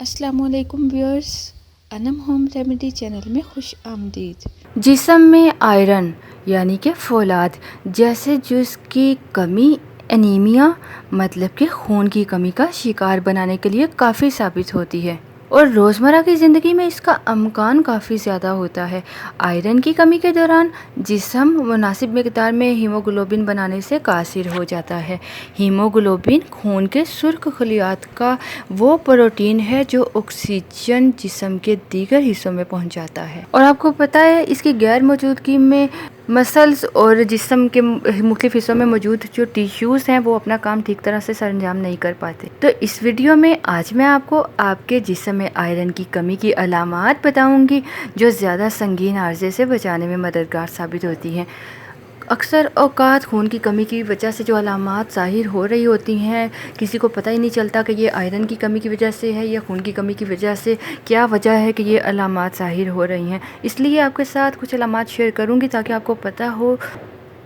अस्सलाम वालेकुम viewers, Anam home remedy channel में खुश आमदीद। जिस्म में आयरन यानी कि फौलाद जैसे जुज़ की कमी एनीमिया मतलब कि खून की कमी का शिकार बनाने के लिए काफ़ी साबित होती है और रोज़मर्रा की ज़िंदगी में इसका अमकान काफ़ी ज़्यादा होता है। आयरन की कमी के दौरान जिस्म मुनासिब मिक़दार में हीमोग्लोबिन बनाने से कासिर हो जाता है। हीमोग्लोबिन खून के सुर्ख खलियात का वो प्रोटीन है जो ऑक्सीजन जिस्म के दीगर हिस्सों में पहुंचाता है और आपको पता है इसकी गैर मौजूदगी में मसल्स और जिस्म के मुख्तलिफ हिस्सों में मौजूद जो टिश्यूज़ हैं वो अपना काम ठीक तरह से सरअंजाम नहीं कर पाते। तो इस वीडियो में आज मैं आपको आपके जिस्म में आयरन की कमी की अलामात बताऊंगी जो ज़्यादा संगीन आर्जे से बचाने में मददगार साबित होती हैं। अक्सर औकात खून की कमी की वजह से जो अलामात ज़ाहिर हो रही होती हैं किसी को पता ही नहीं चलता कि ये आयरन की कमी की वजह से है या खून की कमी की वजह से, क्या वजह है कि ये अलामात ज़ाहिर हो रही हैं। इसलिए आपके साथ कुछ अलामात शेयर करूँगी ताकि आपको पता हो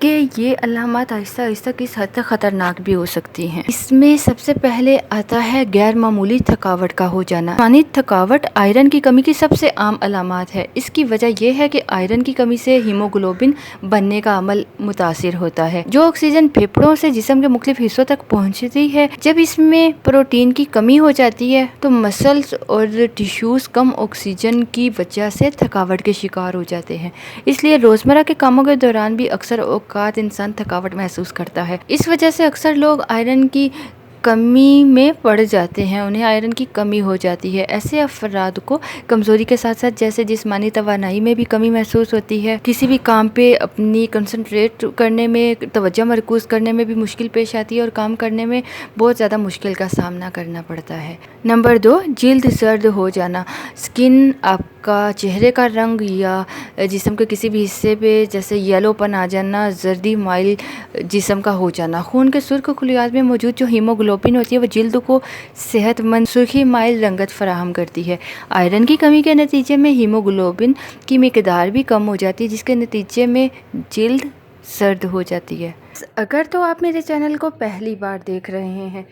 कि ये अलामात आहिस्ता आहिस्ता किस हद तक ख़तरनाक भी हो सकती हैं। इसमें सबसे पहले आता है गैर मामूली थकावट का हो जाना। जिस्मानी थकावट आयरन की कमी की सबसे आम अलामात है। इसकी वजह यह है कि आयरन की कमी से हीमोग्लोबिन बनने का अमल मुतासिर होता है जो ऑक्सीजन फेफड़ों से जिस्म के मुख्तलिफ हिस्सों तक पहुँचती है। जब इसमें प्रोटीन की कमी हो जाती है तो मसल्स और टिश्यूज़ कम ऑक्सीजन की वजह से थकावट के शिकार हो जाते हैं। इसलिए रोज़मर्रा के कामों के दौरान भी अक्सर औकात इंसान थकावट महसूस करता है। इस वजह से अक्सर लोग आयरन की कमी में पड़ जाते हैं, उन्हें आयरन की कमी हो जाती है। ऐसे अफराद को कमज़ोरी के साथ साथ जैसे जिस्मानी तवानाई में भी कमी महसूस होती है, किसी भी काम पे अपनी कंसंट्रेट करने में, तवज्जो मरकूज़ करने में भी मुश्किल पेश आती है और काम करने में बहुत ज़्यादा मुश्किल का सामना करना पड़ता है। नंबर 2, जिल्द सर्द हो जाना। स्किन आपका चेहरे का रंग या जिस्म के किसी भी हिस्से पे जैसे येलोपन आ जाना, जर्दी माइल जिस्म का हो जाना। खून के सुर्ख खलियात में मौजूद जो हीमोग्लोबिन होती है वो जिल्द को सेहतमंद सुर्खी माइल रंगत फराहम करती है। आयरन की कमी के नतीजे में हीमोग्लोबिन की मिकदार भी कम हो जाती है जिसके नतीजे में जिल्द सर्द हो जाती है। अगर तो आप मेरे चैनल को पहली बार देख रहे हैं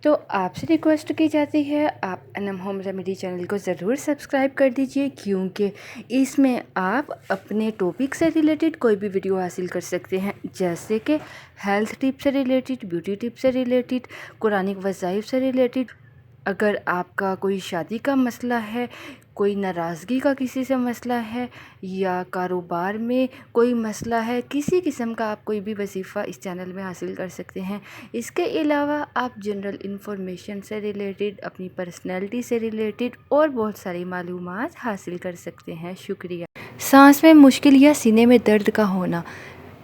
तो आपसे रिक्वेस्ट की जाती है आप अनम होम रेमेडी चैनल को ज़रूर सब्सक्राइब कर दीजिए क्योंकि इसमें आप अपने टॉपिक से रिलेटेड कोई भी वीडियो हासिल कर सकते हैं, जैसे कि हेल्थ टिप से रिलेटेड, ब्यूटी टिप से रिलेटेड, कुरानिक वज़ाइफ से रिलेटेड। अगर आपका कोई शादी का मसला है, कोई नाराज़गी का किसी से मसला है या कारोबार में कोई मसला है, किसी किस्म का आप कोई भी वजीफ़ा इस चैनल में हासिल कर सकते हैं। इसके अलावा आप जनरल इन्फॉर्मेशन से रिलेटेड, अपनी पर्सनैलिटी से रिलेटेड और बहुत सारी मालूमात हासिल कर सकते हैं। शुक्रिया। सांस में मुश्किल या सीने में दर्द का होना,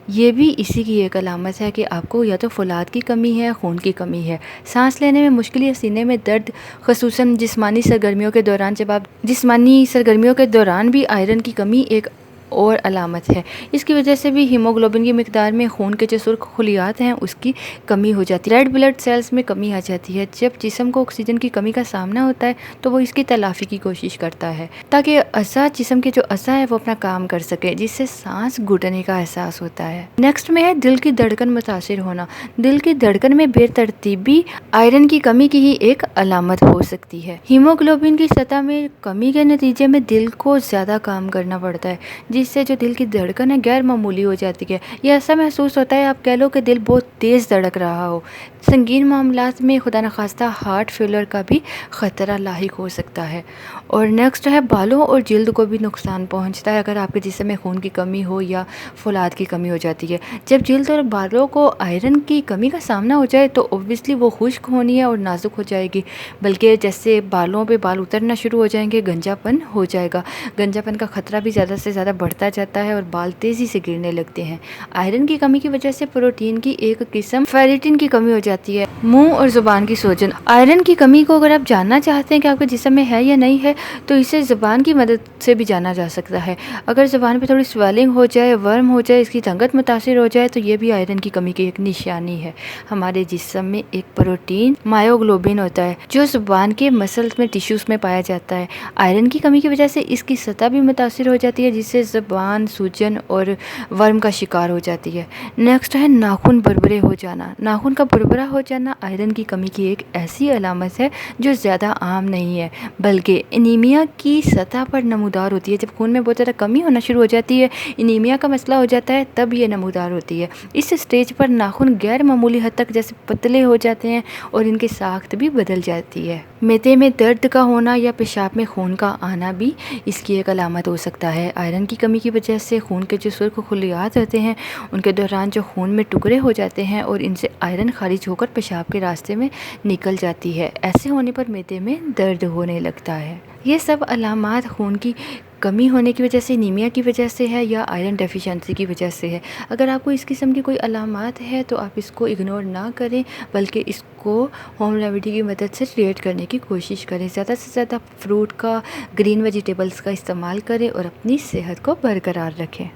ये भी इसी की एक अलामत है कि आपको या तो फौलाद की कमी है, खून की कमी है। सांस लेने में मुश्किल या सीने में दर्द ख़ुसूसन जिस्मानी सरगर्मियों के दौरान, जब आप जिस्मानी सरगर्मियों के दौरान भी आयरन की कमी एक और अलामत है। इसकी वजह से भी हीमोग्लोबिन की मिकदार में खून के जो सुर्ख खलियात हैं उसकी कमी हो जाती है, रेड ब्लड सेल्स में कमी आ जाती है। जब जिस्म को ऑक्सीजन की कमी का सामना होता है तो वो इसकी तलाफ़ी की कोशिश करता है ताकि अज़ा, जिस्म के जो अज़ा है वो अपना काम कर सके, जिससे सांस घुटने का एहसास होता है। नेक्स्ट में है दिल की धड़कन मुतासिर होना। दिल की धड़कन में बेतरतीबी आयरन की कमी की ही एक अलामत हो सकती है। हीमोग्लोबिन की सतह में कमी के नतीजे में दिल को ज़्यादा काम करना पड़ता है जिससे जो दिल की धड़कन है गैर मामूली हो जाती है। यह ऐसा महसूस होता है, आप कह लो कि दिल बहुत तेज़ धड़क रहा हो। संगीन मामलात में खुदा न खास्ता हार्ट फेलियर का भी ख़तरा लाहिक हो सकता है। और नेक्स्ट है बालों और जिल्द को भी नुकसान पहुंचता है अगर आपके जिस्म में खून की कमी हो या फौलाद की कमी हो जाती है। जब जिल्द और बालों को आयरन की कमी का सामना हो जाए तो ओब्वियसली वो खुश्क होनी है और नाजुक हो जाएगी, बल्कि जैसे बालों पे बाल उतरना शुरू हो जाएंगे, गंजापन हो जाएगा। गंजापन का ख़तरा भी ज़्यादा से ज़्यादा बढ़ता जाता है और बाल तेज़ी से गिरने लगते हैं। आयरन की कमी की वजह से प्रोटीन की एक किस्म फेरिटिन की कमी हो जाती है। मुंह और ज़ुबान की सूजन, आयरन की कमी को अगर आप जानना चाहते हैं कि आपके जिस्म में है या नहीं है तो इसे ज़ुबान की मदद से भी जाना जा सकता है। अगर ज़ुबान पे थोड़ी स्वेलिंग हो जाए, वर्म हो जाए, इसकी रंगत मुतासिर हो जाए तो ये भी आयरन की कमी की एक निशानी है। हमारे जिस्म में एक प्रोटीन मायोग्लोबिन होता है जो ज़ुबान के मसल्स में, टिश्यूज़ में पाया जाता है। आयरन की कमी की वजह से इसकी सतह भी मुतासिर हो जाती है जिससे ज़बान सूजन और वर्म का शिकार हो जाती है। नेक्स्ट है नाखून भुरभुरे हो जाना। नाखून का भुरभुरा हो जाना आयरन की कमी की एक ऐसी अलामत है जो ज़्यादा आम नहीं है, बल्कि एनीमिया की सतह पर नमूदार होती है। जब खून में बहुत ज़्यादा कमी होना शुरू हो जाती है, एनीमिया का मसला हो जाता है, तब ये नमूदार होती है। इस स्टेज पर नाखून गैर मामूली हद तक जैसे पतले हो जाते हैं और इनकी साख्त भी बदल जाती है। मैदे में दर्द का होना या पेशाब में खून का आना भी इसकी एक अलामत हो सकता है। आयरन की कमी की वजह से खून के जो सुर्ख खलियात होते हैं उनके दौरान जो खून में टुकड़े हो जाते हैं और इनसे आयरन खारिज होकर पेशाब के रास्ते में निकल जाती है। ऐसे होने पर मैदे में दर्द होने लगता है। ये सब अलामात खून की कमी होने की वजह से, एनीमिया की वजह से है या आयरन डेफिशिएंसी की वजह से है। अगर आपको इस किस्म की कोई अलामात है तो आप इसको इग्नोर ना करें, बल्कि इसको होम रेमेडी की मदद से ट्रीट करने की कोशिश करें। ज़्यादा से ज़्यादा फ्रूट का, ग्रीन वेजिटेबल्स का इस्तेमाल करें और अपनी सेहत को बरकरार रखें।